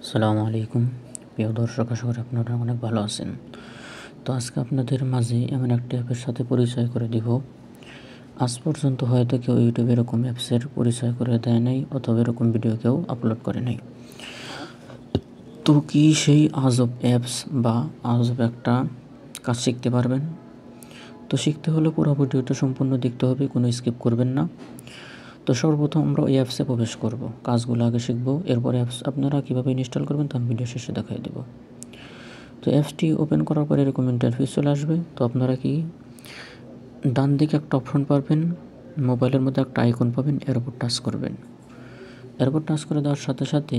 আসসালামু আলাইকুম প্রিয় দর্শক, আশা করি আপনারা অনেক ভালো আছেন। তো আজকে আপনাদের মাঝে এমন একটা অ্যাপের সাথে পরিচয় করে দিব। আজ পর্যন্ত হয়তো কেউ ইউটিউবে এরকম অ্যাপসের পরিচয় করে দেয় নাই, অথবা এরকম ভিডিও কেউ আপলোড করে নাই। তো কি সেই আজব অ্যাপস বা আজব একটা কাজ শিখতে পারবেন? তো শিখতে হলে পুরো ভিডিওটা সম্পূর্ণ দেখতে হবে, কোনো স্কিপ করবেন না। তো সর্বপ্রথম আমরা ওই অ্যাপসে প্রবেশ করব, কাজগুলো আগে শিখব, এরপর অ্যাপস আপনারা কীভাবে ইনস্টল করবেন তা আমি ভিডিও শেষে দেখাই দেব। তো অ্যাপসটি ওপেন করার পরে এরকম ইন্টারফেস চলে আসবে। তো আপনারা কি ডান দিকে একটা অপশন পাবেন, মোবাইলের মধ্যে একটা আইকন পাবেন, এর উপর টাচ করবেন। এরপর টাচ করে দেওয়ার সাথে সাথে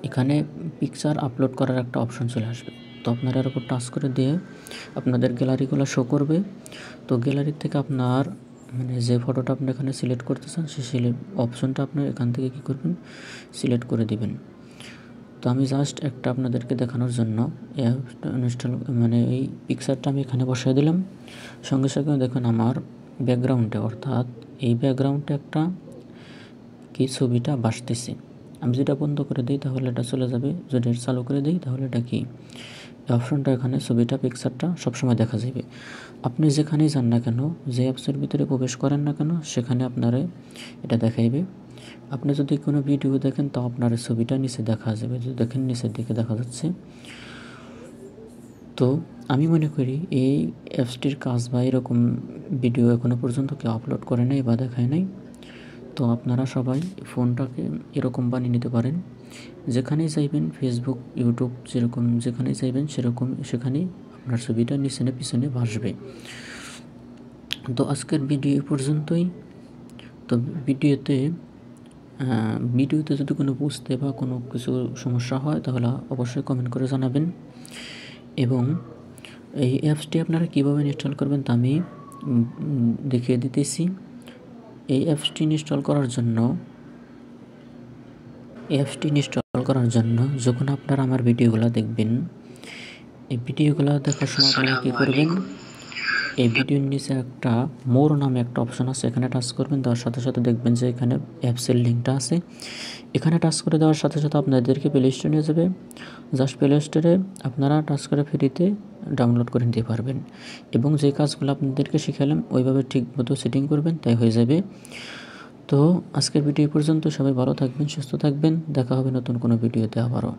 এখানে পিকচার আপলোড করার একটা অপশন চলে আসবে। তো আপনারা এর উপর টাচ করে দিয়ে আপনাদের গ্যালারিগুলো শো করবে। তো গ্যালারির থেকে আপনার যে ফটোটা আপনি এখানে সিলেক্ট করতে চান সেই অপশনটা আপনার এখান থেকে কী করবেন, সিলেক্ট করে দিবেন। তো আমি জাস্ট একটা আপনাদেরকে দেখানোর জন্য ইনস্টল এই পিকচারটা আমি এখানে বসাই দিলাম। সঙ্গে সঙ্গে দেখুন আমার ব্যাকগ্রাউন্ডে, অর্থাৎ এই ব্যাকগ্রাউন্ডে একটা কি ছবিটা ভাসতেছে। আমি যেটা বন্ধ করে দিই তাহলে এটা চলে যাবে, যদি এটা চালু করে দিই তাহলে এটা কি এই অপশনটা এখানে ছবিটা পিকচারটা সবসময় দেখা যাবে। আপনি যেখানেই যান না কেন, যে অ্যাপসের ভিতরে প্রবেশ করেন না কেন, সেখানে আপনারে এটা দেখাইবে। আপনি যদি কোনো ভিডিও দেখেন তো আপনার ছবিটা নিচে দেখা যাবে, যদি দেখেন নিচের দিকে দেখা যাচ্ছে। তো আমি মনে করি এই অ্যাপসটির কাজ বা এরকম ভিডিও এখনও পর্যন্ত কেউ আপলোড করে নাই বা দেখায় নাই। তো আপনারা সবাই ফোনটাকে এরকম বানিয়ে নিতে পারেন, যেখানেই চাইবেন ফেসবুক, ইউটিউব যেরকম যেখানেই চাইবেন সেখানেই আপনার ছবিটা নিচে না পিছনে ভাসবে। তো আজকের ভিডিও এই পর্যন্তই। তো ভিডিওতে যদি কোনো বুঝতে বা কোনো কিছু সমস্যা হয় তাহলে অবশ্যই কমেন্ট করে জানাবেন। এবং এই অ্যাপসটি আপনারা কীভাবে ইনস্টল করবেন তা আমি দেখিয়ে দিতেছি। এই অ্যাপসটি ইনস্টল করার জন্য যখন আপনারা আমার ভিডিওগুলো দেখবেন, এই ভিডিওগুলো দেখার সময় আপনারা কী করবেন, এই ভিডিওর নিচে একটা মোর নামে একটা অপশন আছে, এখানে টাচ করবেন। দেওয়ার সাথে সাথে দেখবেন যে এখানে অ্যাপসের লিঙ্কটা আছে। এখানে টাচ করে দেওয়ার সাথে সাথে আপনাদেরকে প্লে স্টোরে নিয়ে যাবে। জাস্ট প্লে স্টোরে আপনারা টাচ করে ফ্রিতে ডাউনলোড করে নিতে পারবেন। এবং যে কাজগুলো আপনাদেরকে শিখালাম ওইভাবে ঠিক মতো সেটিং করবেন, তাই হয়ে যাবে। তো আজকের ভিডিও পর্যন্ত, সবাই ভালো থাকবেন, সুস্থ থাকবেন। দেখা হবে নতুন কোনো ভিডিওতে আবারও।